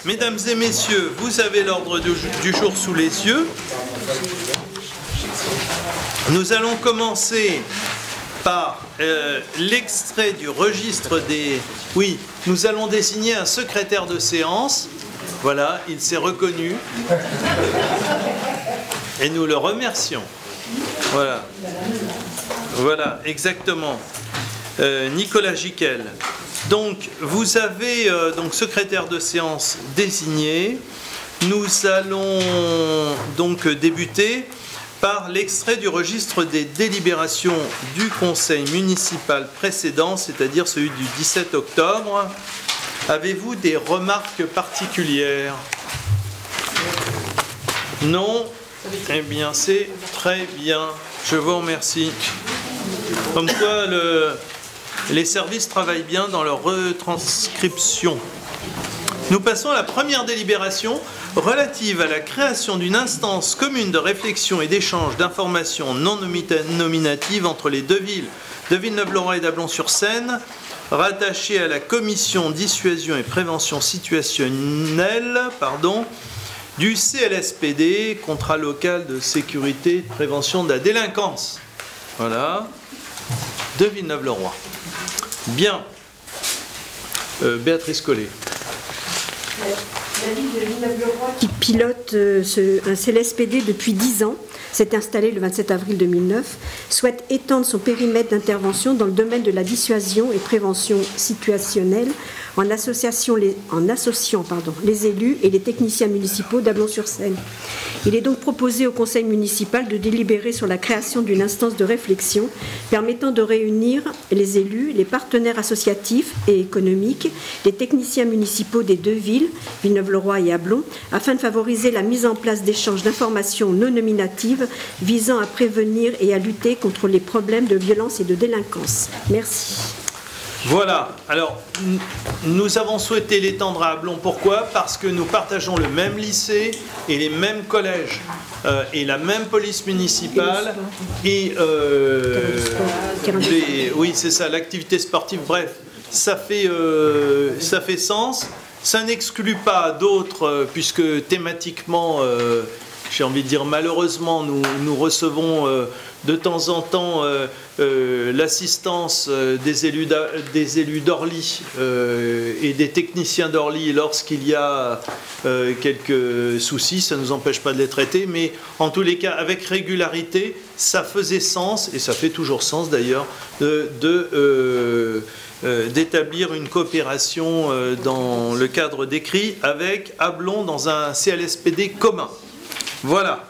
mesdames et messieurs, vous avez l'ordre du jour sous les yeux. Nous allons commencer par l'extrait du registre des... Oui, nous allons désigner un secrétaire de séance. Voilà, il s'est reconnu. Et nous le remercions. Voilà. Voilà, exactement. Nicolas Giquel. Donc, vous avez donc secrétaire de séance désigné. Nous allons donc débuter par l'extrait du registre des délibérations du conseil municipal précédent, c'est-à-dire celui du 17 octobre. Avez-vous des remarques particulières? Non? Eh bien, c'est très bien. Je vous remercie. Comme quoi, les services travaillent bien dans leur retranscription. Nous passons à la première délibération relative à la création d'une instance commune de réflexion et d'échange d'informations non nominatives entre les deux villes de Villeneuve-Loret et d'Ablon-sur-Seine, rattachée à la commission dissuasion et prévention situationnelle, du CLSPD, contrat local de sécurité et de prévention de la délinquance. Voilà, de Villeneuve-le-Roi. Bien. Béatrice Collet. La ville de Villeneuve-le-Roi, qui pilote un CLSPD depuis 10 ans, s'est installée le 27 avril 2009, souhaite étendre son périmètre d'intervention dans le domaine de la dissuasion et prévention situationnelle en associant les élus et les techniciens municipaux d'Ablon-sur-Seine. Il est donc proposé au conseil municipal de délibérer sur la création d'une instance de réflexion permettant de réunir les élus, les partenaires associatifs et économiques, les techniciens municipaux des deux villes, Villeneuve-le-Roi et Ablon, afin de favoriser la mise en place d'échanges d'informations non nominatives visant à prévenir et à lutter contre les problèmes de violence et de délinquance. Merci. Voilà, alors nous avons souhaité l'étendre à Ablon. Pourquoi? Parce que nous partageons le même lycée et les mêmes collèges et la même police municipale et oui, c'est ça, l'activité sportive. Bref, ça fait sens. Ça n'exclut pas d'autres, puisque thématiquement, j'ai envie de dire malheureusement, nous recevons de temps en temps l'assistance des élus d'Orly et des techniciens d'Orly lorsqu'il y a quelques soucis. Ça ne nous empêche pas de les traiter, mais en tous les cas, avec régularité, ça faisait sens, et ça fait toujours sens d'ailleurs, d'établir une coopération dans le cadre décrit avec Ablon dans un CLSPD commun. Voilà.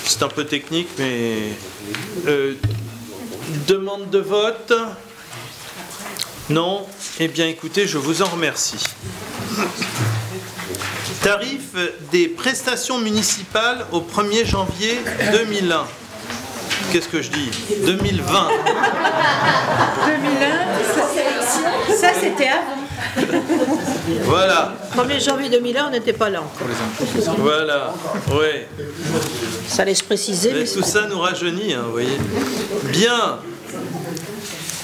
C'est un peu technique, mais... demande de vote? Non? Eh bien, écoutez, je vous en remercie. Tarif des prestations municipales au 1er janvier 2001. Qu'est-ce que je dis? 2020. 2001, ça c'était avant. Voilà. 1er janvier 2001, on n'était pas là encore. Voilà, oui. Ça laisse préciser. Mais tout ça nous rajeunit, hein, vous voyez. Bien.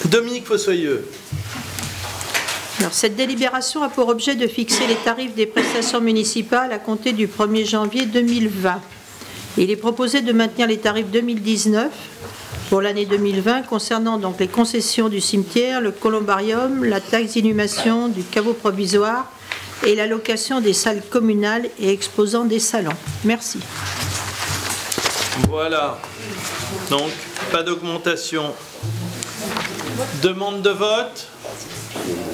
Dominique Fossoyeux. Alors, cette délibération a pour objet de fixer les tarifs des prestations municipales à compter du 1er janvier 2020. Il est proposé de maintenir les tarifs 2019 pour l'année 2020 concernant donc les concessions du cimetière, le columbarium, la taxe d'inhumation du caveau provisoire et la location des salles communales et exposant des salons. Merci. Voilà. Donc, pas d'augmentation. Demande de vote?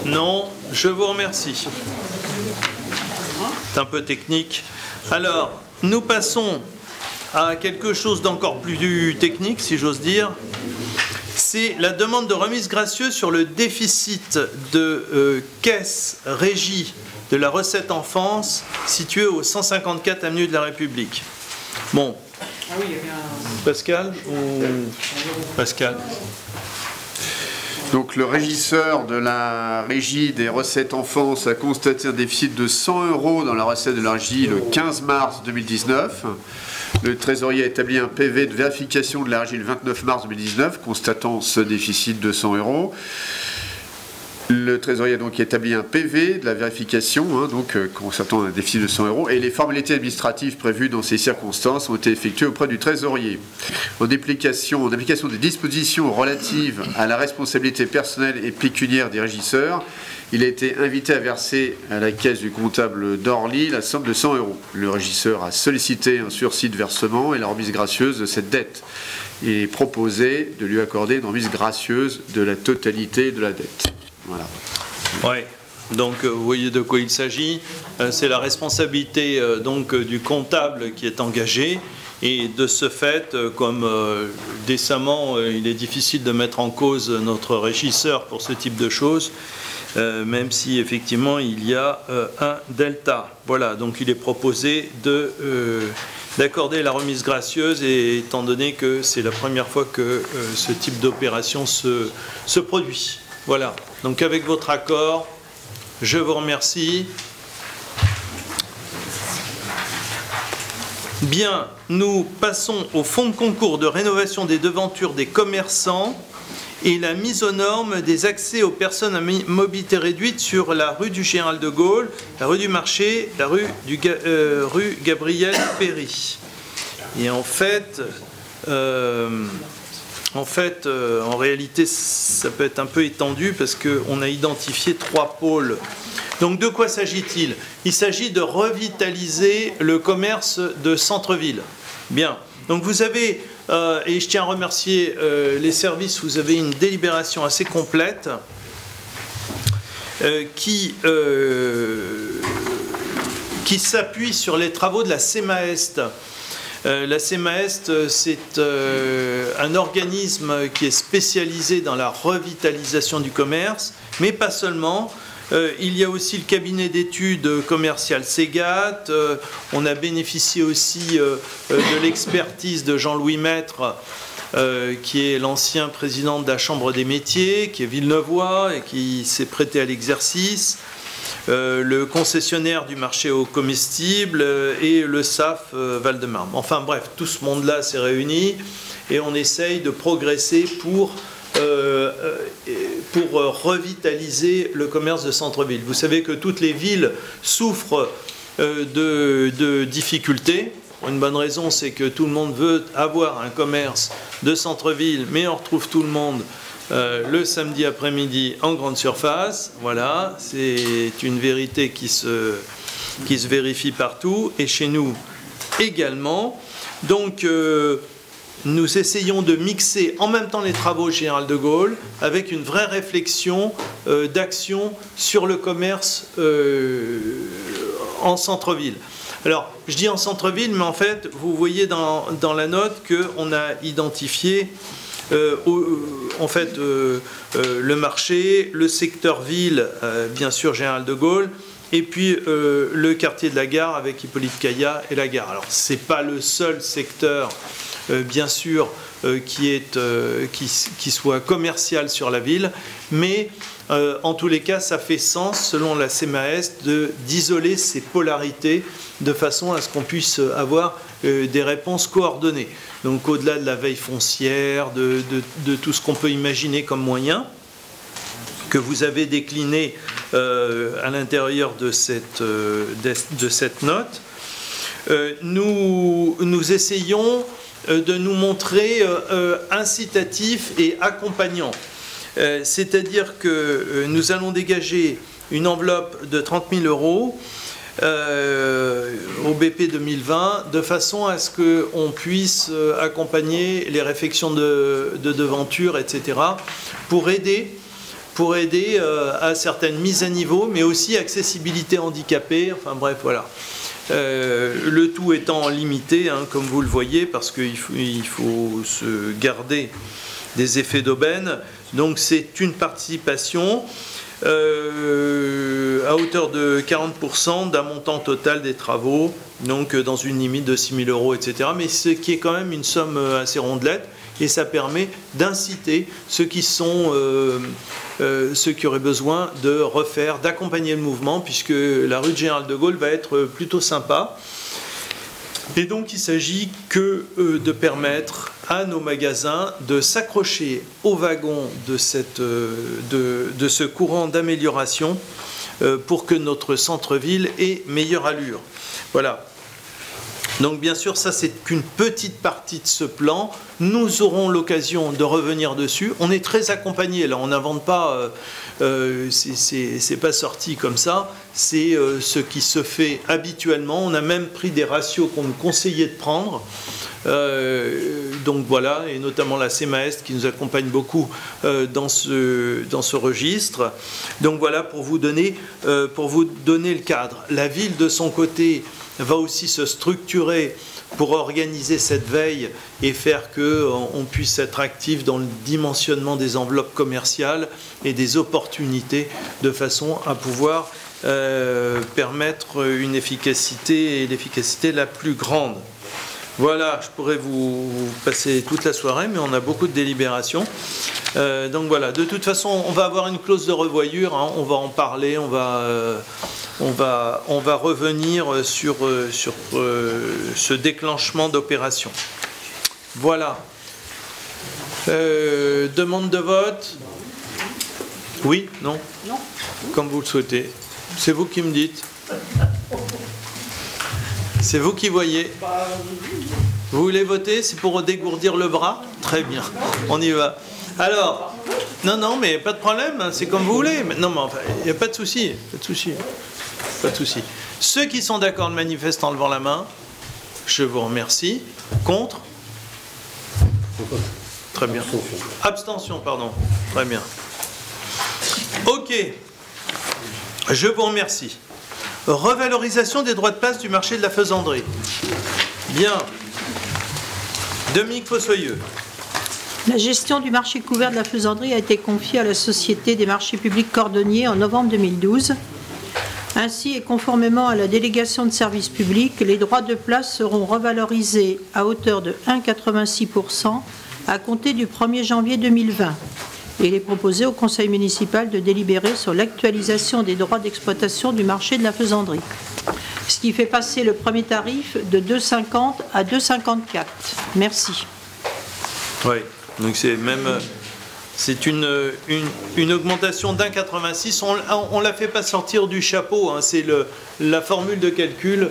Non. Je vous remercie. C'est un peu technique. Alors, nous passons à quelque chose d'encore plus technique, si j'ose dire. C'est la demande de remise gracieuse sur le déficit de caisse régie de la recette enfance située au 154 avenue de la République. Bon. Ah oui, il y avait un... Pascal ou Pascal? Donc le régisseur de la régie des recettes enfance a constaté un déficit de 100 € dans la recette de la régie le 15 mars 2019. Le trésorier a établi un PV de vérification de la régie le 29 mars 2019, constatant ce déficit de 100 €. Le trésorier a donc établi un PV de la vérification, constatant un déficit de 100 €, et les formalités administratives prévues dans ces circonstances ont été effectuées auprès du trésorier. En application des dispositions relatives à la responsabilité personnelle et pécuniaire des régisseurs, il a été invité à verser à la caisse du comptable d'Orly la somme de 100 €. Le régisseur a sollicité un sursis de versement et la remise gracieuse de cette dette. Il est proposé de lui accorder une remise gracieuse de la totalité de la dette. Voilà. Ouais. Donc vous voyez de quoi il s'agit. C'est la responsabilité donc du comptable qui est engagée. Et de ce fait, comme décemment, il est difficile de mettre en cause notre régisseur pour ce type de choses, même si effectivement il y a un delta. Voilà, donc il est proposé d'accorder la remise gracieuse, et étant donné que c'est la première fois que ce type d'opération se produit. Voilà, donc avec votre accord, je vous remercie. Bien, nous passons au fonds de concours de rénovation des devantures des commerçants et la mise aux normes des accès aux personnes à mobilité réduite sur la rue du Général de Gaulle, la rue du Marché, la rue Gabriel Péry. Et en réalité, ça peut être un peu étendu parce qu'on a identifié 3 pôles. Donc, de quoi s'agit-il? Il s'agit de revitaliser le commerce de centre-ville. Bien. Donc, vous avez, et je tiens à remercier les services, vous avez une délibération assez complète qui s'appuie sur les travaux de la CEMA-Est. La CEMA-Est, c'est un organisme qui est spécialisé dans la revitalisation du commerce, mais pas seulement. Il y a aussi le cabinet d'études commerciales Segat. On a bénéficié aussi de l'expertise de Jean-Louis Maître, qui est l'ancien président de la Chambre des métiers, qui est villeneuvois et qui s'est prêté à l'exercice. Le concessionnaire du marché aux comestibles et le SAF Val-de-Marne. Enfin bref, tout ce monde-là s'est réuni et on essaye de progresser pour revitaliser le commerce de centre-ville. Vous savez que toutes les villes souffrent de difficultés. Pour une bonne raison, c'est que tout le monde veut avoir un commerce de centre-ville, mais on retrouve tout le monde le samedi après-midi en grande surface. Voilà, c'est une vérité qui se vérifie partout et chez nous également. Donc nous essayons de mixer en même temps les travaux Général de Gaulle avec une vraie réflexion d'action sur le commerce en centre-ville. Alors, je dis en centre-ville, mais en fait, vous voyez dans la note qu'on a identifié le marché, le secteur ville, bien sûr Général de Gaulle, et puis le quartier de la Gare avec Hippolyte Caillat et la Gare. Alors, ce n'est pas le seul secteur, bien sûr, qui soit commercial sur la ville, mais en tous les cas, ça fait sens, selon la CEMA-Est, d'isoler ces polarités de façon à ce qu'on puisse avoir des réponses coordonnées. Donc au-delà de la veille foncière, de tout ce qu'on peut imaginer comme moyen, que vous avez décliné à l'intérieur de cette note, nous essayons de nous montrer incitatifs et accompagnants. C'est-à-dire que nous allons dégager une enveloppe de 30 000 € au BP 2020, de façon à ce qu'on puisse accompagner les réfections de devanture, etc., pour aider à certaines mises à niveau, mais aussi accessibilité handicapée, enfin bref, voilà. Le tout étant limité, hein, comme vous le voyez, parce qu'il faut se garder des effets d'aubaine. Donc c'est une participation à hauteur de 40% d'un montant total des travaux, donc dans une limite de 6 000 €, etc. Mais ce qui est quand même une somme assez rondelette, et ça permet d'inciter ceux qui auraient besoin de refaire, d'accompagner le mouvement, puisque la rue de Général de Gaulle va être plutôt sympa. Et donc il s'agit que de permettre à nos magasins de s'accrocher au wagon de ce courant d'amélioration pour que notre centre-ville ait meilleure allure. Voilà. Donc bien sûr, ça c'est qu'une petite partie de ce plan. Nous aurons l'occasion de revenir dessus. On est très accompagné là, on n'invente pas, c'est pas sorti comme ça. C'est ce qui se fait habituellement. On a même pris des ratios qu'on nous conseillait de prendre. Donc voilà, et notamment la CMAEST qui nous accompagne beaucoup dans ce registre. Donc voilà, pour vous donner le cadre. La ville de son côté va aussi se structurer pour organiser cette veille et faire qu'on puisse être actif dans le dimensionnement des enveloppes commerciales et des opportunités de façon à pouvoir permettre une efficacité et l'efficacité la plus grande. Voilà, je pourrais vous passer toute la soirée, mais on a beaucoup de délibérations. Donc voilà, de toute façon, on va avoir une clause de revoyure, hein, on va en parler, on va revenir sur ce déclenchement d'opération. Voilà. Demande de vote? Oui? Non? Non. Comme vous le souhaitez. C'est vous qui me dites. C'est vous qui voyez. Vous voulez voter? C'est pour dégourdir le bras? Très bien, on y va. Alors, non, mais pas de problème, hein, c'est comme vous voulez. Non, mais enfin, il n'y a pas de souci, pas de souci. Pas de souci. Ceux qui sont d'accord de manifester en levant la main, je vous remercie. Contre? Très bien. Abstention, pardon. Très bien. Ok. Je vous remercie. Revalorisation des droits de place du marché de la faisanderie. Bien. Dominique Fossoyeux. La gestion du marché couvert de la faisanderie a été confiée à la Société des marchés publics cordonniers en novembre 2012. Ainsi, et conformément à la délégation de services publics, les droits de place seront revalorisés à hauteur de 1,86% à compter du 1er janvier 2020. Et il est proposé au Conseil municipal de délibérer sur l'actualisation des droits d'exploitation du marché de la faisanderie, ce qui fait passer le premier tarif de 2,50 à 2,54. Merci. Oui, donc c'est même... C'est une augmentation d'1,86. On ne la fait pas sortir du chapeau, hein. C'est la formule de calcul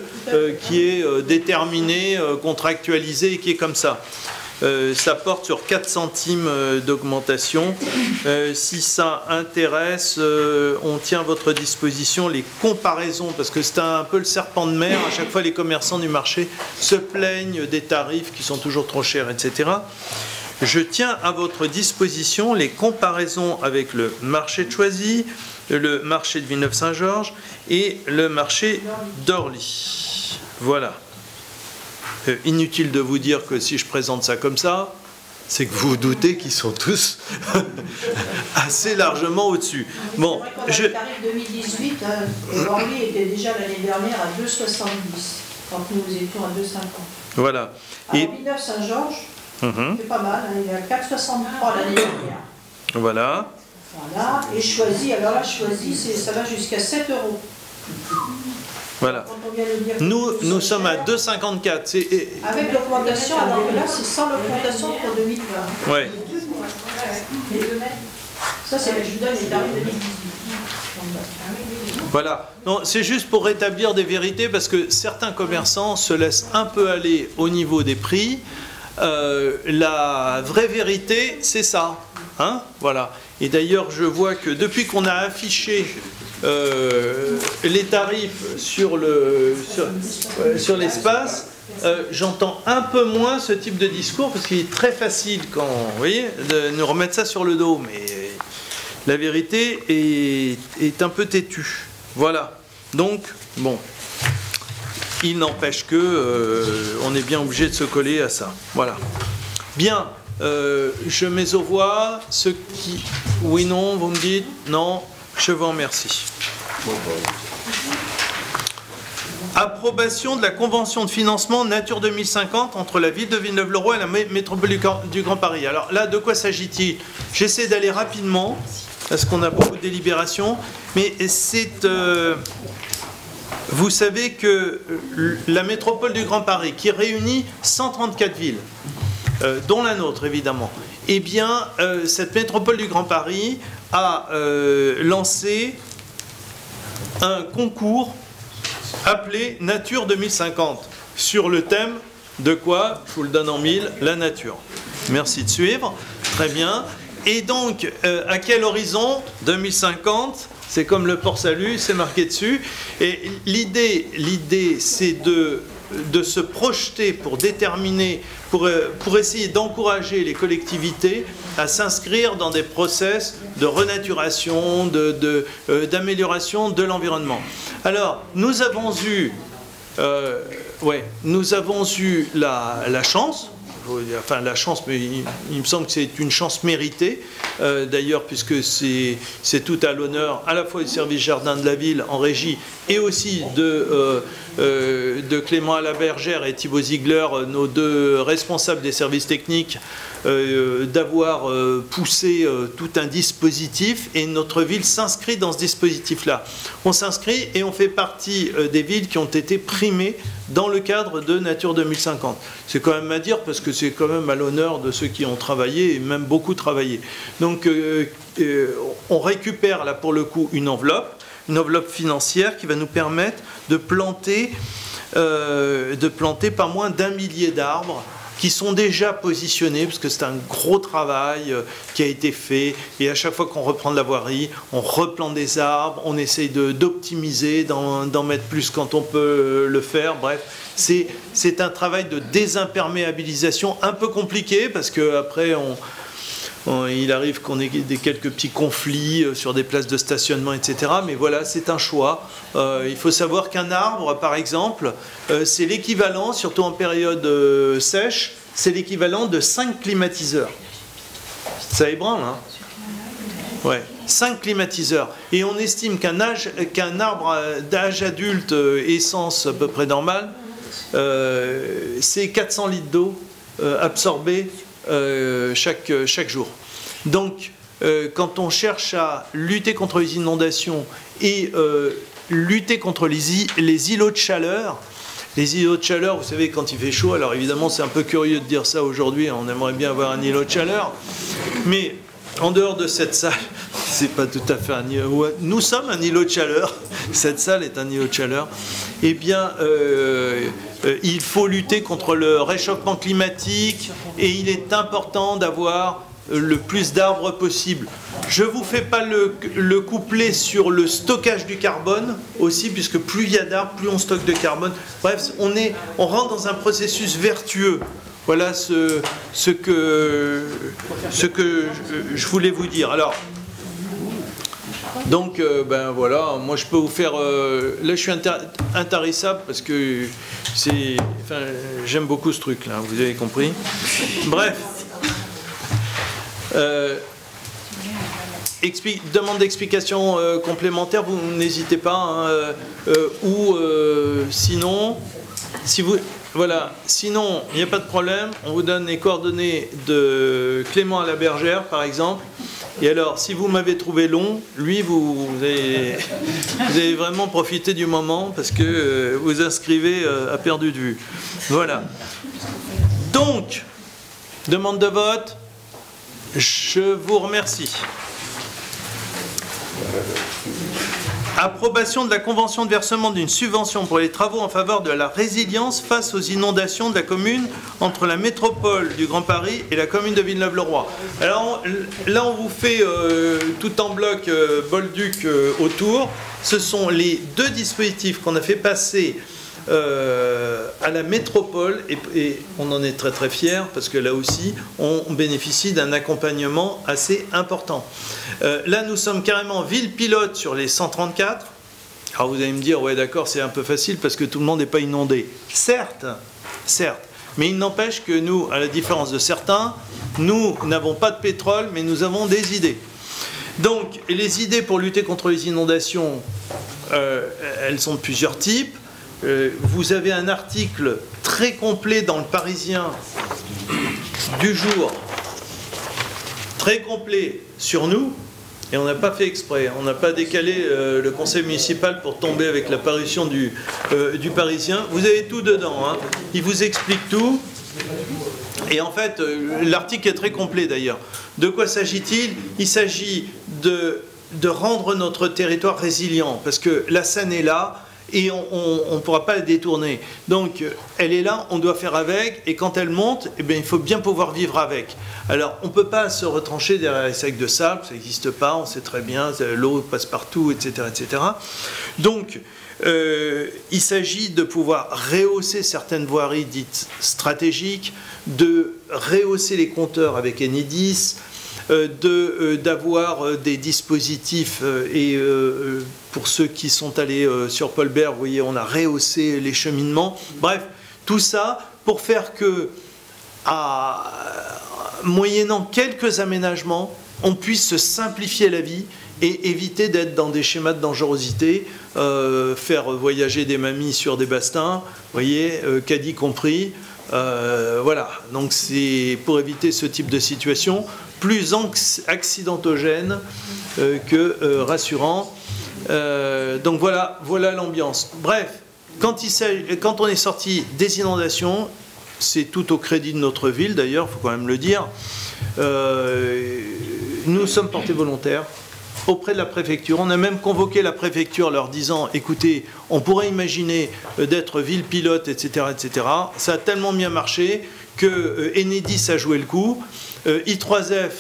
qui est déterminée, contractualisée et qui est comme ça. Ça porte sur 4 centimes d'augmentation. Si ça intéresse, on tient à votre disposition les comparaisons, parce que c'est un peu le serpent de mer. À chaque fois, les commerçants du marché se plaignent des tarifs qui sont toujours trop chers, etc. Je tiens à votre disposition les comparaisons avec le marché de Choisy, le marché de Villeneuve-Saint-Georges et le marché d'Orly. Voilà. Inutile de vous dire que si je présente ça comme ça, c'est que vous vous doutez qu'ils sont tous assez largement au-dessus. Bon, le tarif 2018, Orly était déjà l'année dernière à 2,70 quand nous étions à 2,50. Voilà. Et Villeneuve-Saint-Georges, c'est pas mal, hein, il est à 4,63 l'année dernière. Voilà. Voilà. Et Choisy, alors là, Choisy, ça va jusqu'à 7 euros. Voilà. Nous sommes à 2,54. Avec l'augmentation, alors que là, c'est sans l'augmentation pour 2020. Oui. Ça, c'est je vous donne les tarifs de 2018. Voilà. C'est juste pour rétablir des vérités, parce que certains commerçants se laissent un peu aller au niveau des prix. La vraie vérité, c'est ça. Hein, voilà. Et d'ailleurs, je vois que depuis qu'on a affiché les tarifs sur l'espace, j'entends un peu moins ce type de discours, parce qu'il est très facile, quand, vous voyez, de nous remettre ça sur le dos. Mais la vérité est un peu têtue. Voilà. Donc, bon. Il n'empêche que on est bien obligé de se coller à ça. Voilà. Bien. Je mets aux voix ceux qui... Oui, non, vous me dites non. Je vous remercie. Approbation de la convention de financement Nature 2050 entre la ville de Villeneuve-le-Roi et la métropole du Grand Paris. Alors là, de quoi s'agit-il? J'essaie d'aller rapidement, parce qu'on a beaucoup de délibérations, mais c'est... vous savez que la métropole du Grand Paris, qui réunit 134 villes, dont la nôtre évidemment, eh bien, cette métropole du Grand Paris a lancé un concours appelé Nature 2050 sur le thème de quoi? Je vous le donne en mille, la nature. Merci de suivre, très bien. Et donc, à quel horizon? 2050, c'est comme le port-salut, c'est marqué dessus. Et l'idée c'est de se projeter pour déterminer, pour essayer d'encourager les collectivités à s'inscrire dans des process de renaturation, d'amélioration de l'environnement. Alors, nous avons eu la chance, enfin la chance, mais il me semble que c'est une chance méritée, d'ailleurs, puisque c'est tout à l'honneur à la fois du service jardin de la ville en régie et aussi de Clément Alabergère et Thibaut Ziegler, nos deux responsables des services techniques, d'avoir poussé tout un dispositif, et notre ville s'inscrit dans ce dispositif-là. On s'inscrit et on fait partie des villes qui ont été primées dans le cadre de Nature 2050. C'est quand même à dire, parce que c'est quand même à l'honneur de ceux qui ont travaillé, et même beaucoup travaillé. Donc on récupère là pour le coup une enveloppe financière qui va nous permettre de planter pas moins d'1 millier d'arbres qui sont déjà positionnés, parce que c'est un gros travail qui a été fait, et à chaque fois qu'on reprend de la voirie, on replante des arbres, on essaye d'optimiser, d'en mettre plus quand on peut le faire. Bref, c'est un travail de désimperméabilisation un peu compliqué, parce qu'après il arrive qu'on ait quelques petits conflits sur des places de stationnement, etc. Mais voilà, c'est un choix. Il faut savoir qu'un arbre, par exemple, c'est l'équivalent, surtout en période sèche, c'est l'équivalent de 5 climatiseurs. Ça ébranle, hein? Ouais, 5 climatiseurs. Et on estime qu'un arbre d'âge adulte, essence à peu près normale, c'est 400 litres d'eau absorbée chaque jour. Donc, quand on cherche à lutter contre les inondations et lutter contre les îlots de chaleur, vous savez, quand il fait chaud, alors évidemment c'est un peu curieux de dire ça aujourd'hui, on aimerait bien avoir un îlot de chaleur, mais en dehors de cette salle, c'est pas tout à fait un îlot, nous sommes un îlot de chaleur, cette salle est un îlot de chaleur, eh bien il faut lutter contre le réchauffement climatique, et il est important d'avoir le plus d'arbres possible. Je ne vous fais pas le couplet sur le stockage du carbone aussi, puisque plus il y a d'arbres, plus on stocke de carbone. Bref, on rentre dans un processus vertueux. Voilà ce que je voulais vous dire. Alors, donc, ben voilà, moi je peux vous faire... là, je suis intarissable parce que j'aime beaucoup ce truc-là, vous avez compris. Bref. Demande d'explication complémentaire, vous n'hésitez pas, hein, ou sinon, sinon il n'y a pas de problème, on vous donne les coordonnées de Clément Alabergère par exemple, et alors si vous m'avez trouvé long, lui vous avez vraiment profité du moment parce que vous inscrivez à perdu de vue. Voilà. Donc, demande de vote. Je vous remercie. Approbation de la convention de versement d'une subvention pour les travaux en faveur de la résilience face aux inondations de la commune entre la métropole du Grand Paris et la commune de Villeneuve-le-Roi. Alors là, on vous fait tout en bloc Bolduc autour. Ce sont les deux dispositifs qu'on a fait passer à la métropole, et on en est très très fiers parce que là aussi on bénéficie d'un accompagnement assez important. Là nous sommes carrément ville pilote sur les 134. Alors vous allez me dire ouais d'accord, c'est un peu facile parce que tout le monde n'est pas inondé. Certes, mais il n'empêche que nous, à la différence de certains, nous n'avons pas de pétrole mais nous avons des idées. Donc les idées pour lutter contre les inondations, elles sont de plusieurs types. Vous avez un article très complet dans le Parisien du jour, très complet sur nous, et on n'a pas fait exprès, on n'a pas décalé le conseil municipal pour tomber avec la parution du Parisien. Vous avez tout dedans, hein. Il vous explique tout, Et en fait, l'article est très complet d'ailleurs. De quoi s'agit-il? Il s'agit de rendre notre territoire résilient, parce que la Seine est là, et on ne pourra pas la détourner. Donc, elle est là, on doit faire avec, et quand elle monte, eh bien, il faut bien pouvoir vivre avec. Alors, on ne peut pas se retrancher derrière les sacs de sable, ça n'existe pas, on sait très bien, l'eau passe partout, etc. etc. Donc, il s'agit de pouvoir rehausser certaines voiries dites stratégiques, de rehausser les compteurs avec Enedis, d'avoir des dispositifs et pour ceux qui sont allés sur Paul Bert, vous voyez, on a rehaussé les cheminements. Bref, tout ça pour faire que, moyennant quelques aménagements, on puisse se simplifier la vie et éviter d'être dans des schémas de dangerosité, faire voyager des mamies sur des bastings, vous voyez, caddie compris. Voilà, donc c'est pour éviter ce type de situation, plus accidentogène que rassurant. Donc voilà l'ambiance. Bref, quand on est sorti des inondations, c'est tout au crédit de notre ville d'ailleurs, il faut quand même le dire, nous sommes portés volontaires auprès de la préfecture. On a même convoqué la préfecture leur disant, écoutez, on pourrait imaginer d'être ville pilote, etc., etc. Ça a tellement bien marché que Enedis a joué le coup. I3F,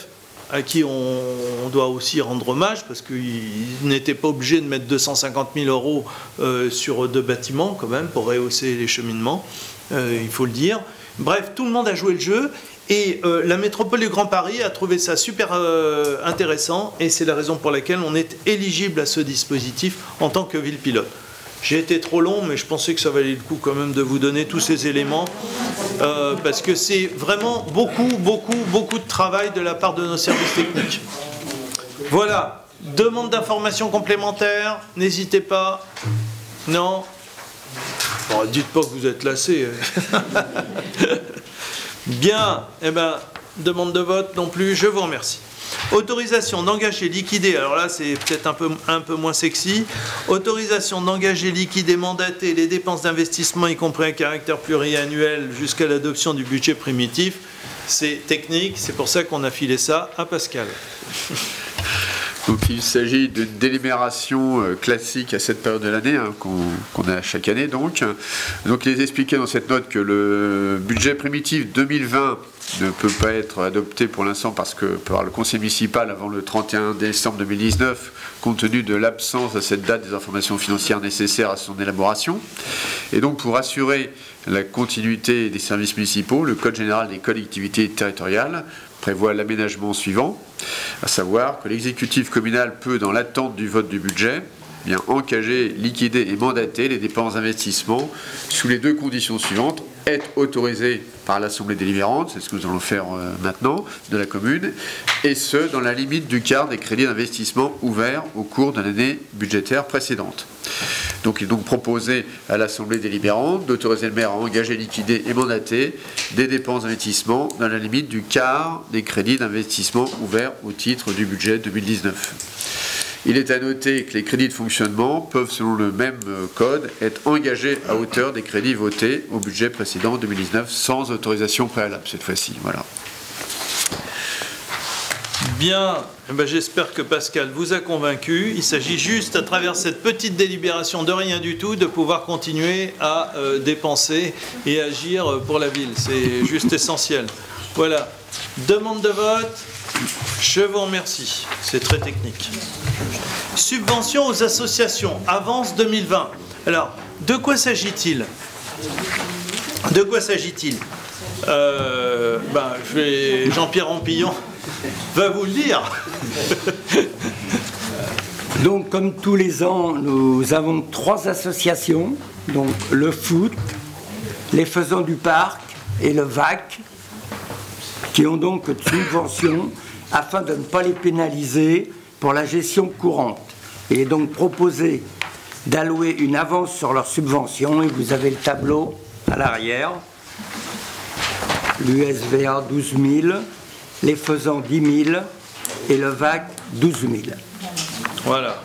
à qui on doit aussi rendre hommage, parce qu'ils n'étaient pas obligés de mettre 250 000 € sur 2 bâtiments, quand même, pour rehausser les cheminements, il faut le dire. Bref, tout le monde a joué le jeu. Et la métropole du Grand Paris a trouvé ça super intéressant, et c'est la raison pour laquelle on est éligible à ce dispositif en tant que ville pilote. J'ai été trop long, mais je pensais que ça valait le coup quand même de vous donner tous ces éléments, parce que c'est vraiment beaucoup de travail de la part de nos services techniques. Voilà, demande d'informations complémentaires, n'hésitez pas. Non, bon, dites pas que vous êtes lassés. Bien, eh ben, demande de vote non plus, je vous remercie. Autorisation d'engager, liquider, alors là c'est peut-être un peu moins sexy. Autorisation d'engager, liquider, mandater les dépenses d'investissement, y compris à caractère pluriannuel, jusqu'à l'adoption du budget primitif. C'est technique, c'est pour ça qu'on a filé ça à Pascal. Donc il s'agit d'une délibération classique à cette période de l'année, hein, qu'on a chaque année donc. Donc il est expliqué dans cette note que le budget primitif 2020 ne peut pas être adopté pour l'instant parce que par le conseil municipal avant le 31 décembre 2019, compte tenu de l'absence à cette date des informations financières nécessaires à son élaboration. Et donc pour assurer la continuité des services municipaux, le Code général des collectivités territoriales prévoit l'aménagement suivant, à savoir que l'exécutif communal peut, dans l'attente du vote du budget, bien engager, liquider et mandater les dépenses d'investissement sous les 2 conditions suivantes: être autorisé par l'Assemblée délibérante, c'est ce que nous allons faire maintenant, de la commune, et ce, dans la limite du quart des crédits d'investissement ouverts au cours de l'année budgétaire précédente. Donc il est donc proposé à l'Assemblée délibérante d'autoriser le maire à engager, liquider et mandater des dépenses d'investissement dans la limite du quart des crédits d'investissement ouverts au titre du budget 2019. Il est à noter que les crédits de fonctionnement peuvent, selon le même code, être engagés à hauteur des crédits votés au budget précédent 2019 sans autorisation préalable cette fois-ci. Voilà. Bien, eh ben, j'espère que Pascal vous a convaincu. Il s'agit juste, à travers cette petite délibération de rien du tout, de pouvoir continuer à dépenser et agir pour la ville. C'est juste essentiel. Voilà. Demande de vote. Je vous remercie. C'est très technique. Subvention aux associations. Avance 2020. Alors, de quoi s'agit-il? De quoi s'agit-il? Jean-Pierre Rampillon va vous le dire. Donc, comme tous les ans, nous avons 3 associations, donc le foot, les Faisans du Parc et le VAC, qui ont donc de subventions afin de ne pas les pénaliser pour la gestion courante. Il est donc proposé d'allouer une avance sur leurs subventions, et vous avez le tableau à l'arrière. L'USVA 12 000, les Faisans 10 000 et le VAC 12 000. Voilà.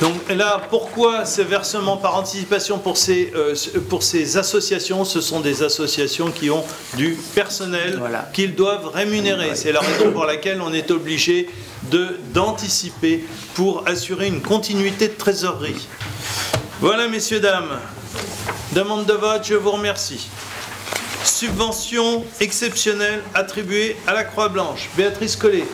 Donc là, pourquoi ce versement par anticipation pour ces associations? Ce sont des associations qui ont du personnel qu'ils doivent rémunérer. C'est la raison pour laquelle on est obligé d'anticiper pour assurer une continuité de trésorerie. Voilà, messieurs, dames. Demande de vote, je vous remercie. Subvention exceptionnelle attribuée à la Croix-Blanche. Béatrice Collet.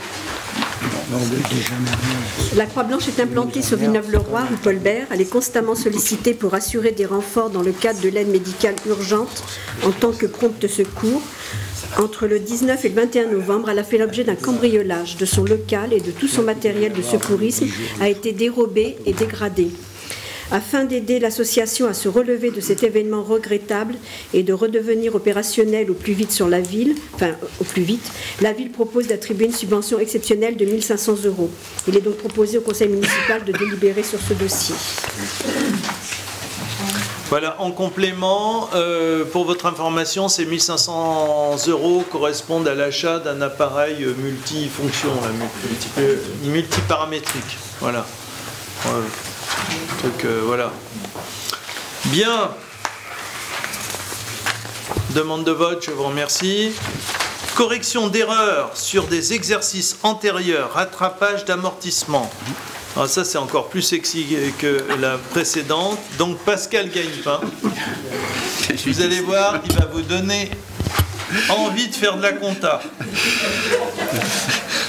La Croix-Blanche est implantée sur Villeneuve-le-Roi, rue Paul Bert. Elle est constamment sollicitée pour assurer des renforts dans le cadre de l'aide médicale urgente en tant que prompte secours. Entre le 19 et le 21 novembre, elle a fait l'objet d'un cambriolage de son local et de tout son matériel de secourisme a été dérobé et dégradé. Afin d'aider l'association à se relever de cet événement regrettable et de redevenir opérationnelle au plus vite sur la ville, la ville propose d'attribuer une subvention exceptionnelle de 1 500 €. Il est donc proposé au conseil municipal de délibérer sur ce dossier. Voilà, en complément, pour votre information, ces 1 500 € correspondent à l'achat d'un appareil multifonction, multiparamétrique. Voilà. Donc voilà. Bien. Demande de vote, je vous remercie. Correction d'erreurs sur des exercices antérieurs, rattrapage d'amortissement. Alors ça, c'est encore plus sexy que la précédente. Donc Pascal Gagnepin, vous allez voir, il va vous donner envie de faire de la compta.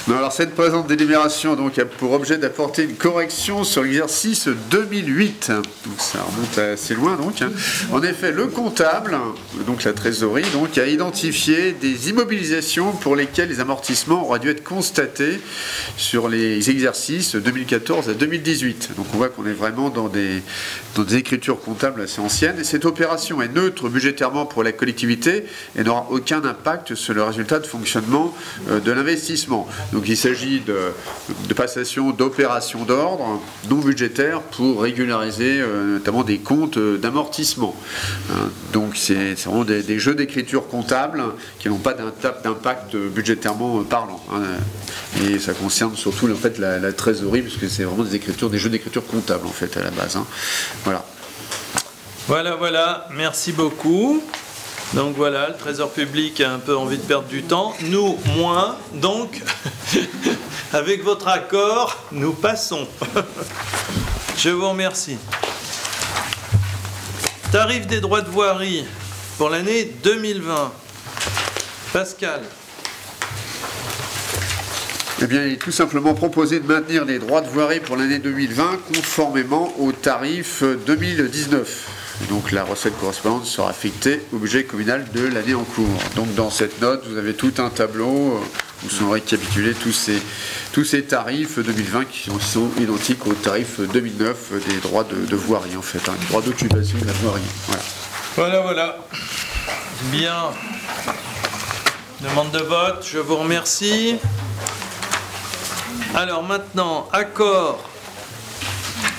Non, alors cette présente délibération donc, a pour objet d'apporter une correction sur l'exercice 2008. Donc, ça remonte assez loin. Donc, hein. En effet, le comptable, donc la trésorerie, donc, a identifié des immobilisations pour lesquelles les amortissements auraient dû être constatés sur les exercices 2014 à 2018. Donc on voit qu'on est vraiment dans des écritures comptables assez anciennes. Et cette opération est neutre budgétairement pour la collectivité et n'aura aucun impact sur le résultat de fonctionnement de l'investissement. Donc il s'agit de passation d'opérations d'ordre non budgétaires pour régulariser notamment des comptes d'amortissement. Donc c'est vraiment des jeux d'écriture comptable qui n'ont pas d'impact budgétairement parlant. Et ça concerne surtout en fait, la trésorerie, puisque c'est vraiment des jeux d'écriture comptable en fait à la base. Voilà. Voilà, merci beaucoup. Donc voilà, le Trésor public a un peu envie de perdre du temps, nous moins, donc avec votre accord, nous passons. Je vous remercie. Tarif des droits de voirie pour l'année 2020. Pascal. Eh bien, il est tout simplement proposé de maintenir les droits de voirie pour l'année 2020 conformément au tarif 2019. Donc la recette correspondante sera affectée au budget communal de l'année en cours. Donc dans cette note, vous avez tout un tableau où sont récapitulés tous ces tarifs 2020 qui sont identiques aux tarifs 2009 des droits de voirie en fait, des droits d'occupation de la voirie. Voilà. Bien. Demande de vote, je vous remercie. Alors maintenant, accord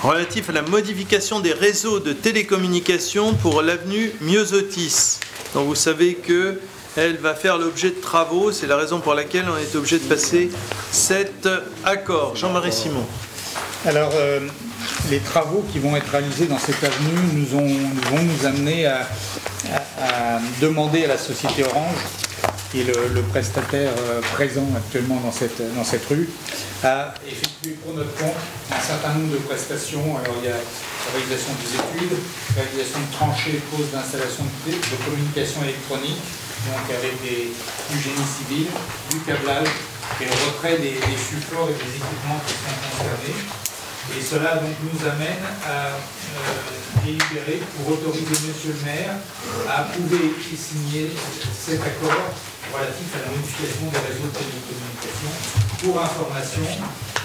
relatif à la modification des réseaux de télécommunications pour l'avenue Myosotis. Donc vous savez qu'elle va faire l'objet de travaux, c'est la raison pour laquelle on est obligé de passer cet accord. Jean-Marie Simon. Alors, les travaux qui vont être réalisés dans cette avenue vont nous amener à demander à la société Orange, qui est le prestataire présent actuellement dans cette rue, à effectuer pour notre compte un certain nombre de prestations. Alors il y a la réalisation des études, la réalisation de tranchées, pose d'installation de communication électronique, donc avec du génie civil, du câblage et le retrait des supports et des équipements qui sont concernés. Et cela donc nous amène à délibérer pour autoriser Monsieur le maire à approuver et signer cet accord relatif à la modification des réseaux de télécommunications. Pour information,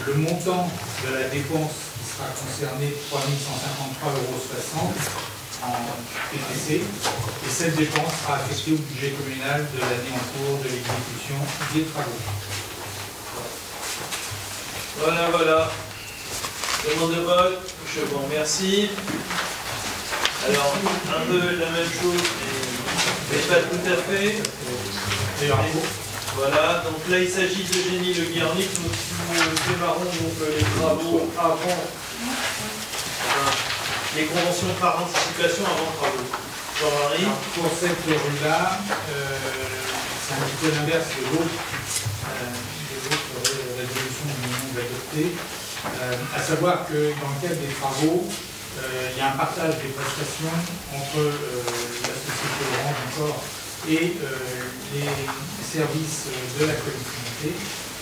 le montant de la dépense qui sera concerné, 3 153,60 € en TTC, et cette dépense sera affectée au budget communal de l'année en cours de l'exécution des travaux. Voilà. Demande de vote, je vous remercie. Alors, un peu la même chose, mais pas tout à fait. Voilà, donc là il s'agit de Génie Le Guernic, nous démarrons donc les travaux avant les conventions par anticipation avant travaux. Jean-Marie. Pour cette période-là, c'est un petit peu l'inverse de l'autre résolution que nous venons d'adopter, à savoir que dans le cadre des travaux, il y a un partage des prestations entre la société Orange encore et les services de la collectivité.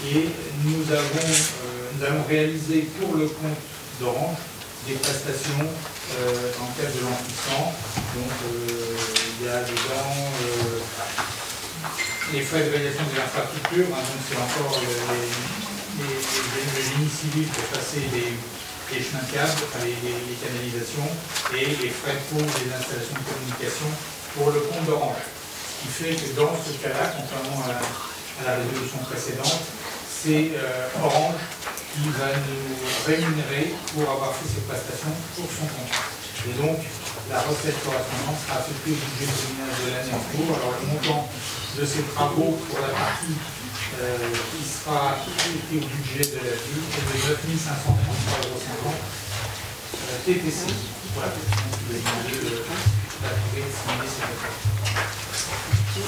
Et nous allons réaliser pour le compte d'Orange des prestations dans le cadre de l'amplissant. Donc il y a dedans les frais de réalisation des infrastructures, hein, donc c'est encore le génie civil pour passer les chemins de câbles, les canalisations, et les frais pour les installations de communication pour le compte d'Orange. Ce qui fait que dans ce cas-là, contrairement à la résolution précédente, c'est Orange qui va nous rémunérer pour avoir fait ces prestations pour son compte. Et donc, la recette correspondante sera affectée au budget communal de l'année en cours. Alors, le montant de ces travaux pour la partie qui sera affectée au budget de la ville est de 9 533,50 € TTC. Voilà, je vais demander d'appuyer et de signer ces accords.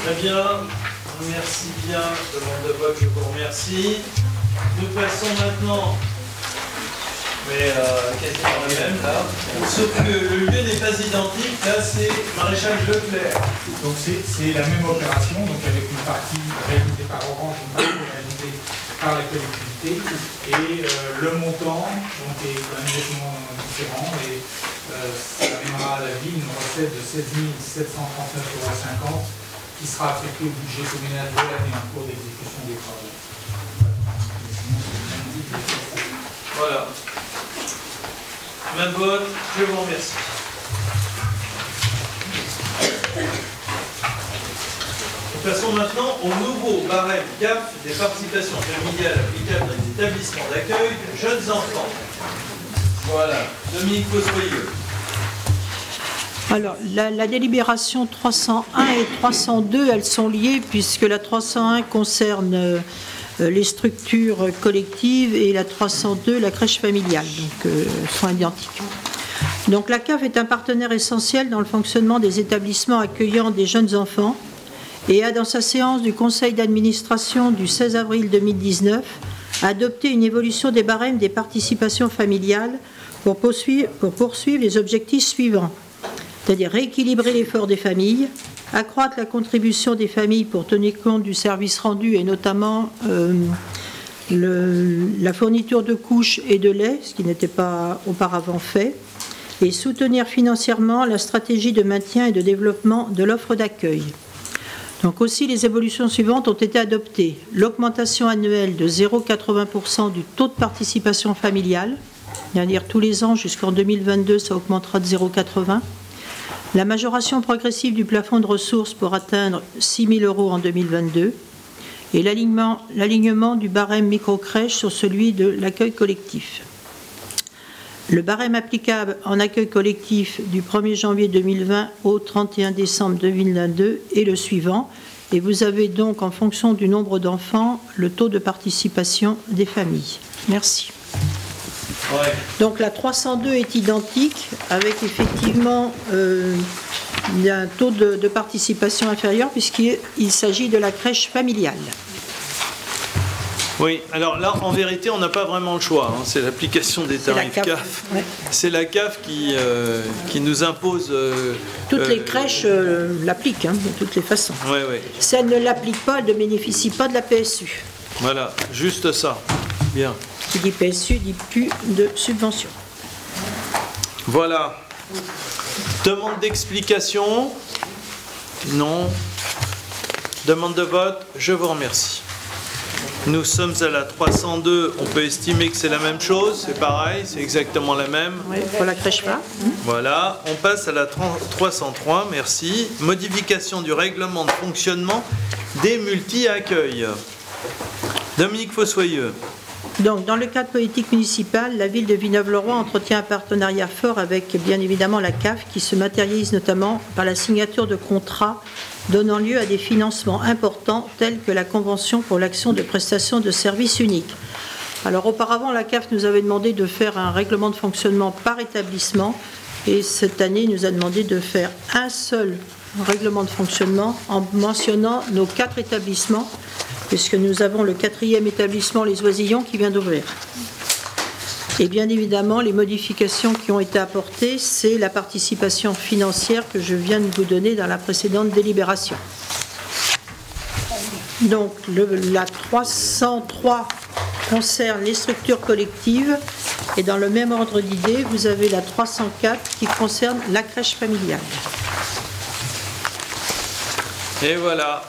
Très bien, merci bien. Demande de vote, je vous remercie. Nous passons maintenant, mais quasiment le même là, sauf que le lieu n'est pas identique, là c'est Maréchal Leclerc. Donc c'est la même opération, donc avec une partie réalisée par Orange, une partie réalisée par la collectivité, et le montant donc, est quand même nettement différent, et ça amènera à la ville une recette de 16 739,50 € qui sera affectée au budget communal de l'année en cours d'exécution des travaux. Voilà. Même vote, je vous remercie. Nous passons maintenant au nouveau barème CAF des participations familiales applicables dans les établissements d'accueil de jeunes enfants. Voilà, Dominique Fossoyeux. Alors, la délibération 301 et 302, elles sont liées puisque la 301 concerne les structures collectives et la 302, la crèche familiale, donc sont identiques. Donc la CAF est un partenaire essentiel dans le fonctionnement des établissements accueillant des jeunes enfants et a, dans sa séance du conseil d'administration du 16 avril 2019, adopté une évolution des barèmes des participations familiales pour poursuivre les objectifs suivants, c'est-à-dire rééquilibrer l'effort des familles, accroître la contribution des familles pour tenir compte du service rendu et notamment la fourniture de couches et de lait, ce qui n'était pas auparavant fait, et soutenir financièrement la stratégie de maintien et de développement de l'offre d'accueil. Donc aussi, les évolutions suivantes ont été adoptées. L'augmentation annuelle de 0,80% du taux de participation familiale, c'est-à-dire tous les ans jusqu'en 2022, ça augmentera de 0,80. La majoration progressive du plafond de ressources pour atteindre 6 000 € en 2022 et l'alignement du barème microcrèche sur celui de l'accueil collectif. Le barème applicable en accueil collectif du 1er janvier 2020 au 31 décembre 2022 est le suivant, et vous avez donc en fonction du nombre d'enfants le taux de participation des familles. Merci. Ouais. Donc la 302 est identique avec effectivement un taux de participation inférieur puisqu'il s'agit de la crèche familiale. Oui, alors là, en vérité, on n'a pas vraiment le choix. Hein. C'est l'application des tarifs CAF. Ouais. C'est la CAF qui nous impose... toutes les crèches l'appliquent, hein, de toutes les façons. Ouais, ouais. Si elles ne l'appliquent pas, elles ne bénéficient pas de la PSU. Voilà, juste ça. Bien. Qui dit PSU dit plus de subvention. Voilà. Demande d'explication? Non. Demande de vote? Je vous remercie. Nous sommes à la 302, on peut estimer que c'est la même chose, c'est pareil, c'est exactement la même. Oui, pour la crèche là. Voilà, on passe à la 303, merci. Modification du règlement de fonctionnement des multi-accueils. Dominique Fossoyeux. Donc, dans le cadre politique municipal, la ville de Villeneuve-le-Roi entretient un partenariat fort avec, bien évidemment, la CAF, qui se matérialise notamment par la signature de contrats donnant lieu à des financements importants tels que la Convention pour l'action de prestation de services uniques. Alors auparavant, la CAF nous avait demandé de faire un règlement de fonctionnement par établissement et cette année, il nous a demandé de faire un seul règlement de fonctionnement en mentionnant nos 4 établissements, puisque nous avons le 4e établissement, les Oisillons, qui vient d'ouvrir. Et bien évidemment, les modifications qui ont été apportées, c'est la participation financière que je viens de vous donner dans la précédente délibération. Donc, la 303 concerne les structures collectives et dans le même ordre d'idée, vous avez la 304 qui concerne la crèche familiale. Et voilà,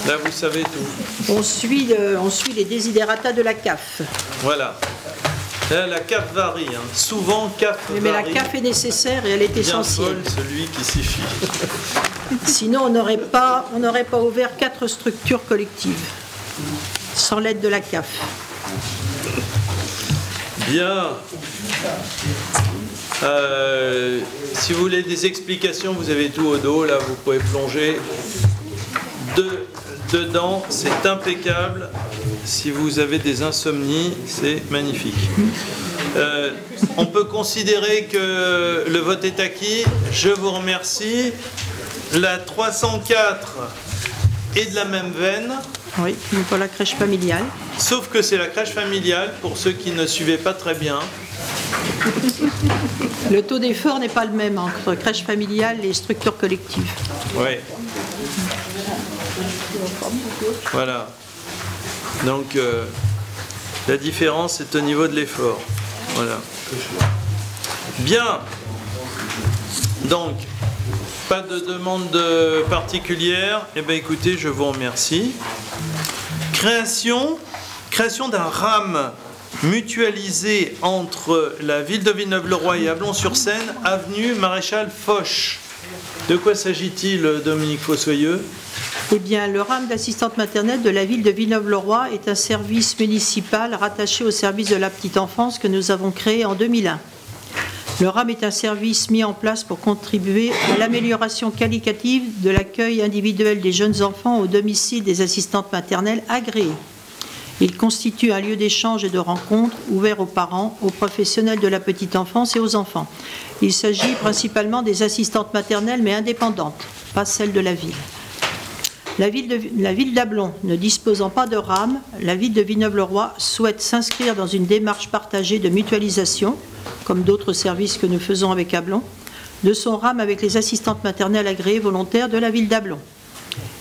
là vous savez tout. On suit les désidérata de la CAF. Voilà. Là, la CAF varie, hein. Souvent CAF varie. Mais la CAF est nécessaire et elle est essentielle. Bien folle, celui qui s'y fie. Sinon, on n'aurait pas ouvert 4 structures collectives sans l'aide de la CAF. Bien. Si vous voulez des explications, vous avez tout au dos. Là, vous pouvez plonger dedans. C'est impeccable. Si vous avez des insomnies, c'est magnifique. On peut considérer que le vote est acquis. Je vous remercie. La 304 est de la même veine. Oui, mais pour la crèche familiale. Sauf que c'est la crèche familiale, pour ceux qui ne suivaient pas très bien. Le taux d'effort n'est pas le même entre crèche familiale et structures collectives. Oui. Voilà. Donc, la différence est au niveau de l'effort. Voilà. Bien. Donc, pas de demande particulière. Eh bien, écoutez, je vous remercie. Création d'un RAM mutualisé entre la ville de Villeneuve-le-Roi et Ablon-sur-Seine, avenue Maréchal Foch. De quoi s'agit-il, Dominique Fossoyeux? Eh bien, le RAM d'assistante maternelle de la ville de Villeneuve-le-Roi est un service municipal rattaché au service de la petite enfance que nous avons créé en 2001. Le RAM est un service mis en place pour contribuer à l'amélioration qualitative de l'accueil individuel des jeunes enfants au domicile des assistantes maternelles agréées. Il constitue un lieu d'échange et de rencontre ouvert aux parents, aux professionnels de la petite enfance et aux enfants. Il s'agit principalement des assistantes maternelles mais indépendantes, pas celles de la ville. La ville d'Ablon ne disposant pas de RAM, la ville de Villeneuve-le-Roi souhaite s'inscrire dans une démarche partagée de mutualisation, comme d'autres services que nous faisons avec Ablon, de son RAM avec les assistantes maternelles agréées volontaires de la ville d'Ablon.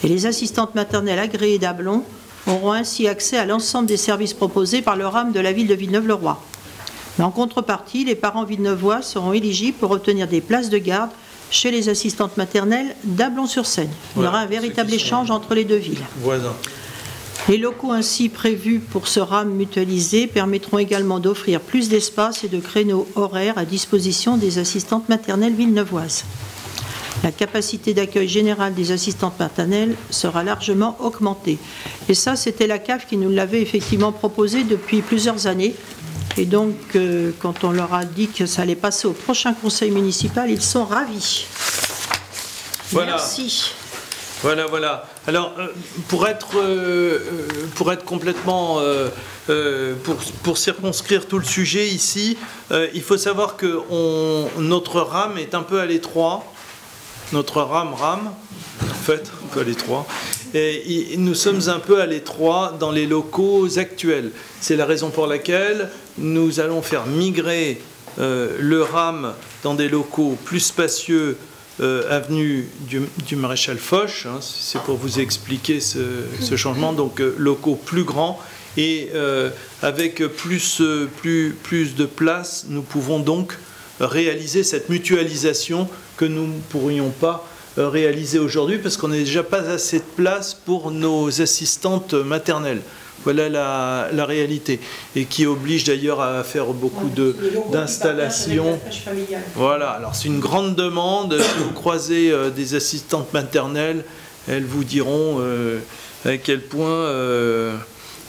Et les assistantes maternelles agréées d'Ablon auront ainsi accès à l'ensemble des services proposés par le RAM de la ville de Villeneuve-le-Roi. Mais en contrepartie, les parents villeneuvois seront éligibles pour obtenir des places de garde chez les assistantes maternelles d'Ablon-sur-Seine. Il y aura un véritable échange entre les deux villes. Voisins. Les locaux ainsi prévus pour ce RAM mutualisé permettront également d'offrir plus d'espace et de créneaux horaires à disposition des assistantes maternelles villeneuvoises. La capacité d'accueil générale des assistantes maternelles sera largement augmentée. Et ça, c'était la CAF qui nous l'avait effectivement proposé depuis plusieurs années. Et donc, quand on leur a dit que ça allait passer au prochain conseil municipal, ils sont ravis. Voilà. Merci. Voilà. Alors, pour être complètement... pour circonscrire tout le sujet ici, il faut savoir que notre RAM est un peu à l'étroit. Notre RAM, en fait, un peu à l'étroit. Et nous sommes un peu à l'étroit dans les locaux actuels. C'est la raison pour laquelle nous allons faire migrer le RAM dans des locaux plus spacieux, avenue du Maréchal Foch. Hein, c'est pour vous expliquer ce changement. Donc, locaux plus grands et avec plus de place, nous pouvons donc réaliser cette mutualisation que nous ne pourrions pas réaliser aujourd'hui parce qu'on n'a déjà pas assez de place pour nos assistantes maternelles. Voilà la réalité. Et qui oblige d'ailleurs à faire beaucoup d'installations. Voilà, alors c'est une grande demande. Si vous croisez des assistantes maternelles, elles vous diront à quel point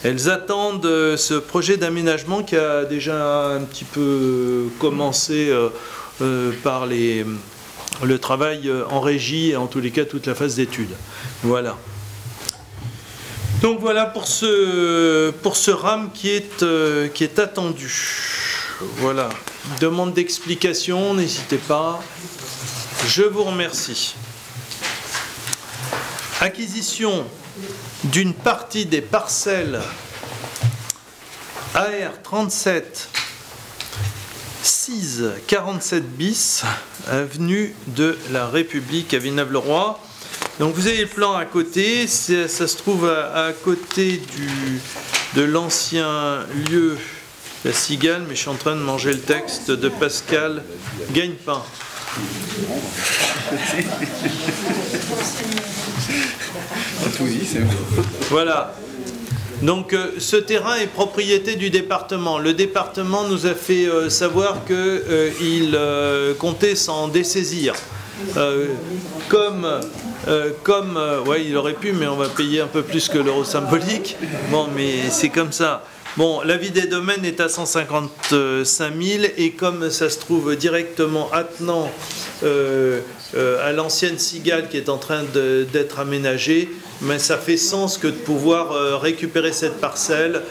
elles attendent ce projet d'aménagement qui a déjà un petit peu commencé par le travail en régie et en tous les cas toute la phase d'études. Voilà. Donc voilà pour ce RAM qui est attendu. Voilà. Demande d'explication, n'hésitez pas. Je vous remercie. Acquisition d'une partie des parcelles AR 37 6 47 bis, avenue de la République à Villeneuve-le-Roi. Donc vous avez le plan à côté, ça se trouve à côté de l'ancien lieu La Cigale, mais je suis en train de manger le texte de Pascal Gagnepin. Voilà. Donc ce terrain est propriété du département. Le département nous a fait savoir qu'il comptait s'en dessaisir. Ouais, il aurait pu, mais on va payer un peu plus que l'euro symbolique. Bon, mais c'est comme ça. Bon, l'avis des domaines est à 155 000 et comme ça se trouve directement attenant à l'ancienne Cigale qui est en train d'être aménagée, mais ça fait sens que de pouvoir récupérer cette parcelle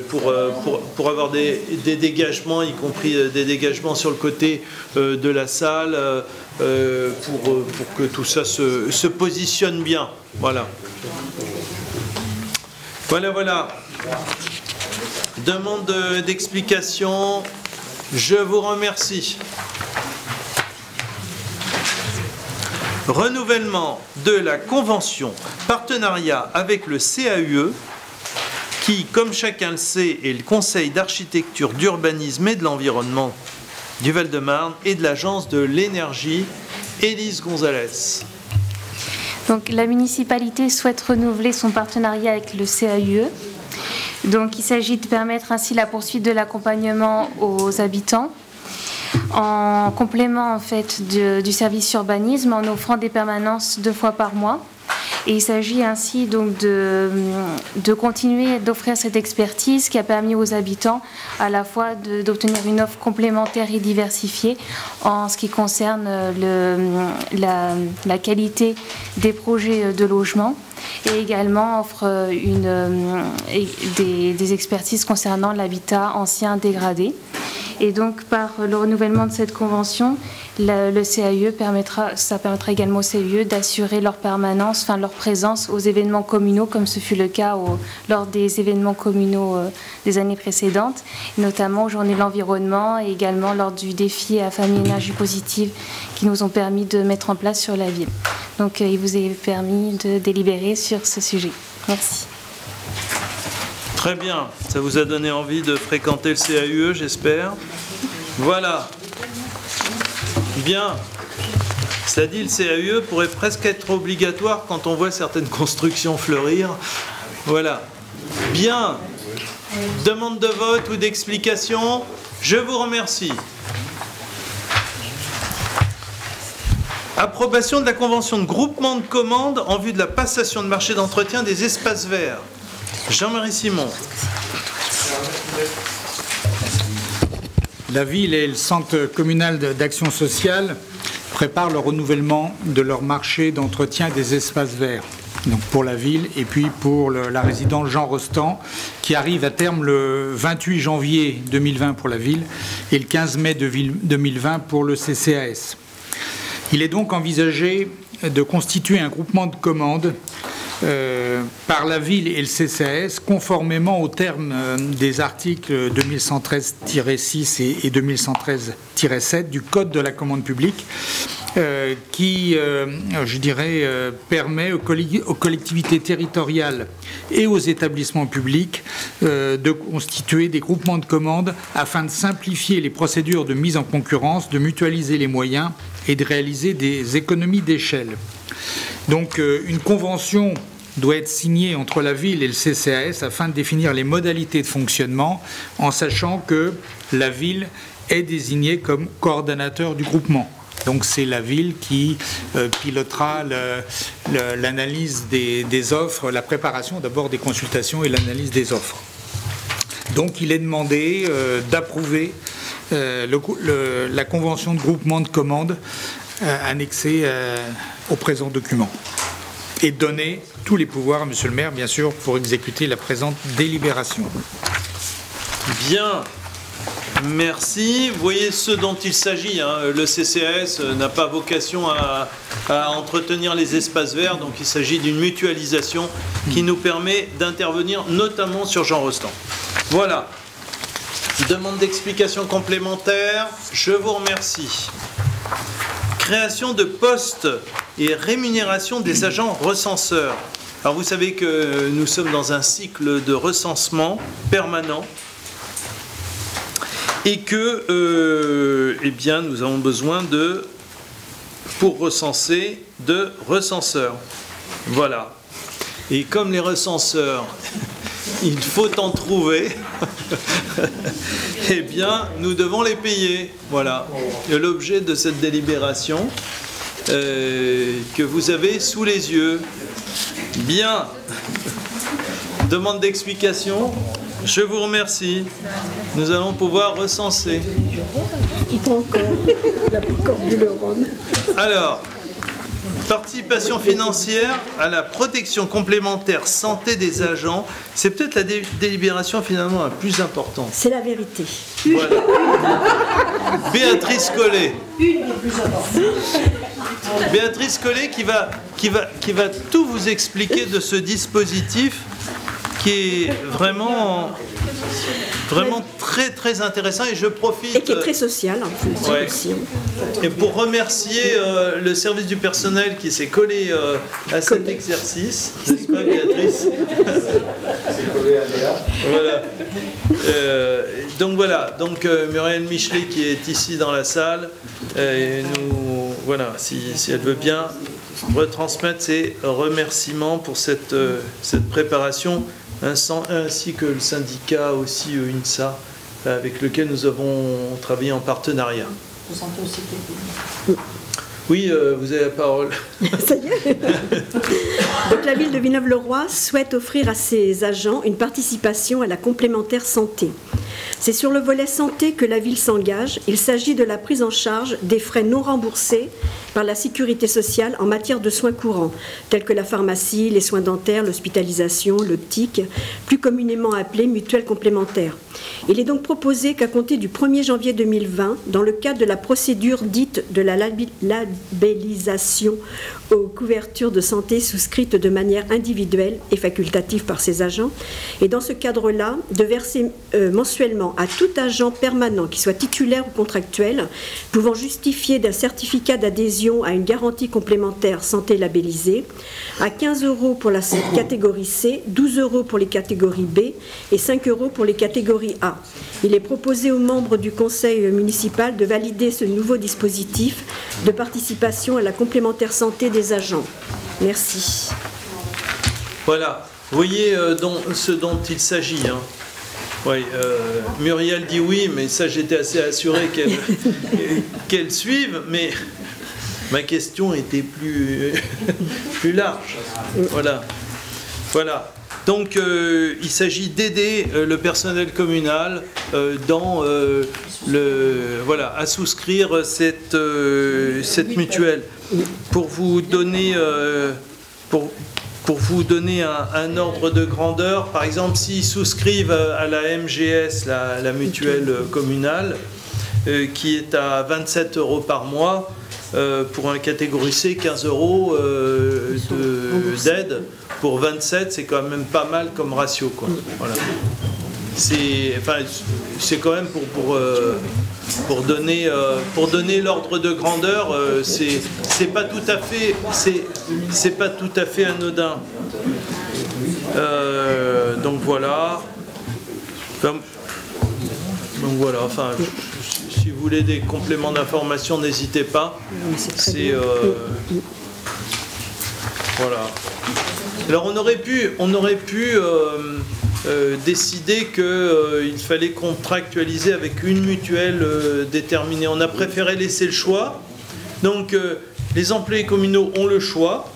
pour avoir des dégagements, y compris des dégagements sur le côté de la salle, pour que tout ça se positionne bien. Voilà. Voilà. Demande d'explication. Je vous remercie. Renouvellement de la convention partenariat avec le CAUE, qui, comme chacun le sait, est le Conseil d'architecture, d'urbanisme et de l'environnement du Val-de-Marne, et de l'Agence de l'énergie. Élise Gonzalez. Donc, la municipalité souhaite renouveler son partenariat avec le CAUE. Donc, il s'agit de permettre ainsi la poursuite de l'accompagnement aux habitants, en complément en fait du service urbanisme, en offrant des permanences 2 fois par mois. Et il s'agit ainsi donc de continuer d'offrir cette expertise qui a permis aux habitants à la fois d'obtenir une offre complémentaire et diversifiée en ce qui concerne la qualité des projets de logement, et également offre des expertises concernant l'habitat ancien dégradé. Et donc, par le renouvellement de cette convention, le CAUE permettra également au CAUE d'assurer leur permanence, leur présence aux événements communaux, comme ce fut le cas lors des événements communaux des années précédentes, notamment aux Journées de l'environnement et également lors du défi à famille énergie positive qui nous ont permis de mettre en place sur la ville. Donc, il vous est permis de délibérer sur ce sujet. Merci. Très bien, ça vous a donné envie de fréquenter le CAUE, j'espère. Voilà. Bien. Cela dit, le CAUE pourrait presque être obligatoire quand on voit certaines constructions fleurir. Voilà. Bien. Demande de vote ou d'explication. Je vous remercie. Approbation de la convention de groupement de commandes en vue de la passation de marché d'entretien des espaces verts. Jean-Marie Simon. La ville et le centre communal d'action sociale préparent le renouvellement de leur marché d'entretien des espaces verts. Donc pour la ville et puis pour la résidence Jean Rostand, qui arrive à terme le 28 janvier 2020 pour la ville et le 15 mai 2020 pour le CCAS. Il est donc envisagé de constituer un groupement de commandes par la ville et le CCAS, conformément aux termes des articles 2113-6 et 2113-7 du Code de la commande publique, qui, permet aux collectivités territoriales et aux établissements publics de constituer des groupements de commandes afin de simplifier les procédures de mise en concurrence, de mutualiser les moyens et de réaliser des économies d'échelle. Donc, une convention doit être signée entre la ville et le CCAS afin de définir les modalités de fonctionnement, en sachant que la ville est désignée comme coordonnateur du groupement. Donc c'est la ville qui pilotera l'analyse des offres, la préparation d'abord des consultations et l'analyse des offres. Donc il est demandé d'approuver la convention de groupement de commandes annexée au présent document. et donner tous les pouvoirs à Monsieur le maire, bien sûr, pour exécuter la présente délibération. Bien. Merci. Vous voyez ce dont il s'agit. Hein. Le CCAS n'a pas vocation à entretenir les espaces verts, donc il s'agit d'une mutualisation qui nous permet d'intervenir notamment sur Jean Rostand. Voilà. Demande d'explication complémentaire. Je vous remercie. Création de postes et rémunération des agents recenseurs. Alors vous savez que nous sommes dans un cycle de recensement permanent. Et que eh bien, nous avons besoin pour recenser, de recenseurs. Voilà. Et comme les recenseurs, il faut en trouver, eh bien, nous devons les payer. Voilà. L'objet de cette délibération que vous avez sous les yeux. Bien. Demande d'explication. Je vous remercie. Nous allons pouvoir recenser. Il prend encore. Il a pas encore bu le rhum. Alors, participation financière à la protection complémentaire santé des agents. C'est peut-être la délibération finalement la plus importante. C'est la vérité. Voilà. Béatrice Collet. Béatrice Collet qui va tout vous expliquer de ce dispositif qui est vraiment très très intéressant, et je profite... Et qui est très social en plus. Ouais. Aussi. Et pour remercier le service du personnel qui s'est collé à cet exercice, n'est-ce pas Béatrice? Voilà. Donc voilà, Muriel Michelet qui est ici dans la salle, voilà, si elle veut bien retransmettre ses remerciements pour cette préparation, ainsi que le syndicat aussi UNSA, avec lequel nous avons travaillé en partenariat. Vous sentez aussi que... Oui, vous avez la parole. Ça y est. Donc la ville de Villeneuve-le-Roi souhaite offrir à ses agents une participation à la complémentaire santé. C'est sur le volet santé que la ville s'engage. Il s'agit de la prise en charge des frais non remboursés par la sécurité sociale en matière de soins courants, tels que la pharmacie, les soins dentaires, l'hospitalisation, l'optique, plus communément appelés mutuelles complémentaires. Il est donc proposé qu'à compter du 1er janvier 2020, dans le cadre de la procédure dite de la labellisation aux couvertures de santé souscrites de manière individuelle et facultative par ses agents, et dans ce cadre-là, de verser mensuellement à tout agent permanent, qui soit titulaire ou contractuel, pouvant justifier d'un certificat d'adhésion à une garantie complémentaire santé labellisée, à 15 € pour la catégorie C, 12 € pour les catégories B et 5 € pour les catégories A. Il est proposé aux membres du conseil municipal de valider ce nouveau dispositif de participation à la complémentaire santé des agents. Merci. Voilà, vous voyez ce dont il s'agit. Hein. Oui, Muriel dit oui, mais ça j'étais assez assuré qu'elle suive, mais ma question était plus large. Voilà. Voilà. Donc il s'agit d'aider le personnel communal à souscrire cette mutuelle. Pour vous donner un ordre de grandeur, par exemple, s'ils souscrivent à la MGS, la mutuelle communale, qui est à 27 € par mois, pour un catégorie C, 15 € d'aide. Pour 27, c'est quand même pas mal comme ratio, quoi. Voilà. C'est quand même pour donner l'ordre de grandeur, c'est pas tout à fait anodin. Donc voilà. Enfin, si vous voulez des compléments d'information, n'hésitez pas. Voilà. Alors on aurait pu décider qu'il fallait contractualiser avec une mutuelle déterminée. On a préféré laisser le choix. Donc les employés communaux ont le choix,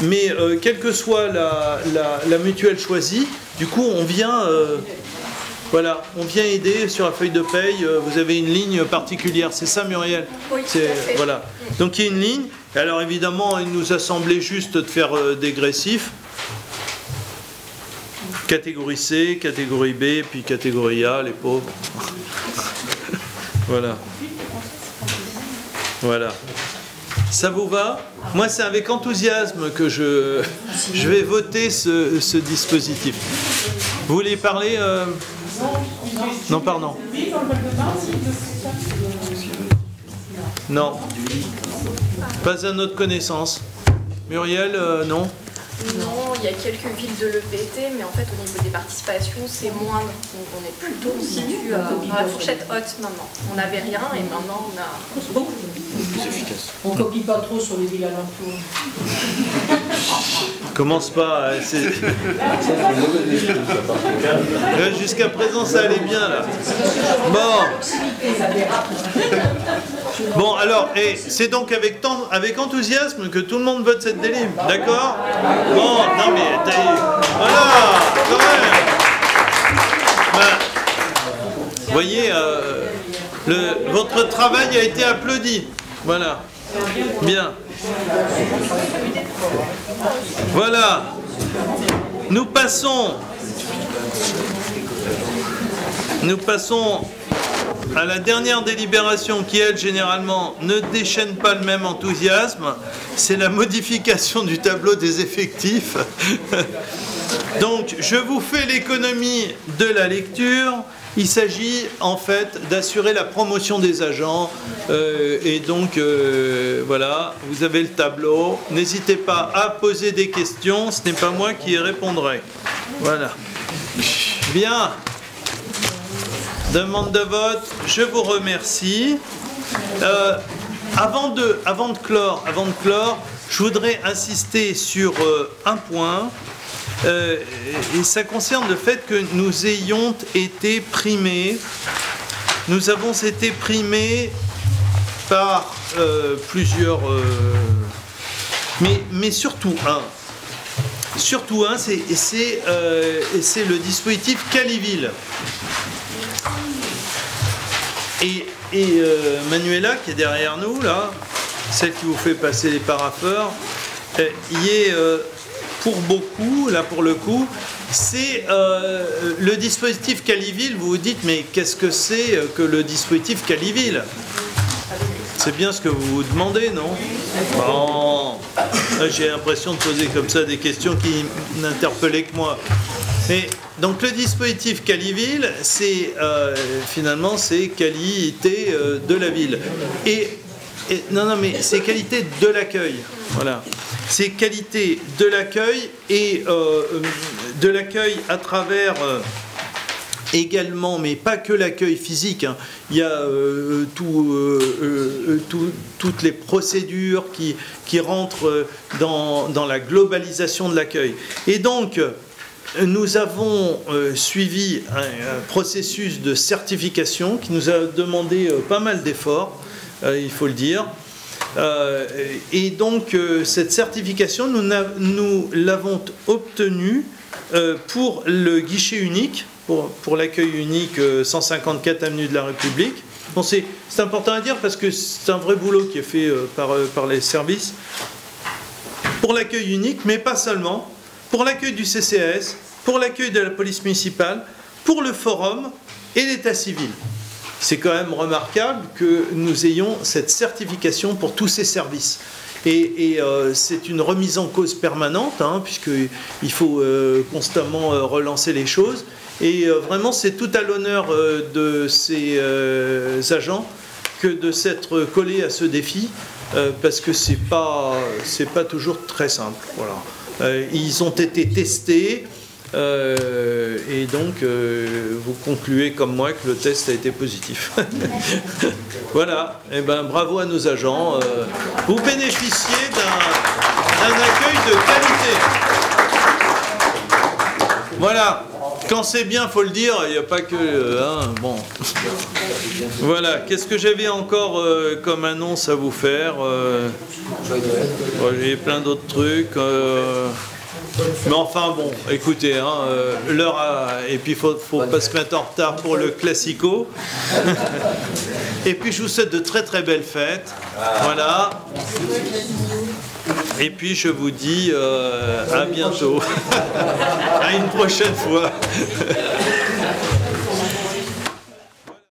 mais quelle que soit la mutuelle choisie, du coup on vient aider sur la feuille de paye. Vous avez une ligne particulière, c'est ça Muriel? Oui, tout à fait. Voilà. Donc il y a une ligne. Alors évidemment, il nous a semblé juste de faire dégressif. Catégorie C, catégorie B, puis catégorie A, les pauvres. Voilà. Voilà. Ça vous va? Moi, c'est avec enthousiasme que je vais voter ce dispositif. Vous voulez parler Non, pardon. Non. Pas à notre connaissance. Muriel, non? Non, il y a quelques villes de l'EPT, mais en fait, au niveau des participations, c'est moindre. Donc, on est plutôt situé à la fourchette haute maintenant. On n'avait rien et maintenant, on a beaucoup. Plus efficace. On ne copie pas trop sur les villes alentours. Commence pas. Jusqu'à présent, ça allait bien, là. Bon, alors, et c'est donc avec enthousiasme que tout le monde vote cette délib, d'accord? Bon, non mais, voilà, quand même. Ben, vous voyez, votre travail a été applaudi. Voilà. Bien. Voilà. Nous passons à la dernière délibération qui, elle, généralement, ne déchaîne pas le même enthousiasme. C'est la modification du tableau des effectifs. Donc, je vous fais l'économie de la lecture. Il s'agit, en fait, d'assurer la promotion des agents. Et donc, voilà, vous avez le tableau. N'hésitez pas à poser des questions. Ce n'est pas moi qui y répondrai. Voilà. Bien. Demande de vote, je vous remercie. Avant de clore, je voudrais insister sur un point, et ça concerne le fait que nous ayons été primés. Nous avons été primés par plusieurs... mais surtout un. Surtout un, c'est le dispositif Caliville. Et Manuela, qui est derrière nous, là, celle qui vous fait passer les parapheurs, y est pour beaucoup, là pour le coup, c'est le dispositif Caliville. Vous vous dites, mais qu'est-ce que c'est que le dispositif Caliville? C'est bien ce que vous vous demandez, non? Bon, j'ai l'impression de poser comme ça des questions qui n'interpellaient que moi. Mais, donc le dispositif Caliville, c'est finalement c'est qualité de la ville. Non, mais c'est qualité de l'accueil. Voilà. C'est qualité de l'accueil et de l'accueil à travers également, mais pas que l'accueil physique. Hein. Il y a toutes les procédures qui rentrent dans la globalisation de l'accueil. Et donc, nous avons suivi un processus de certification qui nous a demandé pas mal d'efforts, il faut le dire. Et donc, cette certification, nous l'avons obtenue pour le guichet unique, pour l'accueil unique 154 avenue de la République. Bon, c'est important à dire parce que c'est un vrai boulot qui est fait par les services. Pour l'accueil unique, mais pas seulement. Pour l'accueil du CCAS, pour l'accueil de la police municipale, pour le forum et l'état civil. C'est quand même remarquable que nous ayons cette certification pour tous ces services. Et c'est une remise en cause permanente, hein, puisqu'il faut constamment relancer les choses. Et vraiment, c'est tout à l'honneur de ces agents que de s'être collés à ce défi, parce que c'est pas toujours très simple. Voilà. Ils ont été testés. Et donc, vous concluez comme moi que le test a été positif. Voilà, et ben bravo à nos agents. Vous bénéficiez d'un accueil de qualité. Voilà, quand c'est bien, faut le dire, il n'y a pas que... bon. Voilà, qu'est-ce que j'avais encore comme annonce à vous faire? J'ai plein d'autres trucs. Mais enfin bon, écoutez, hein, l'heure et puis faut pas se mettre en retard pour le classico. Et puis je vous souhaite de très très belles fêtes. Voilà. Et puis je vous dis à bientôt. À une prochaine fois.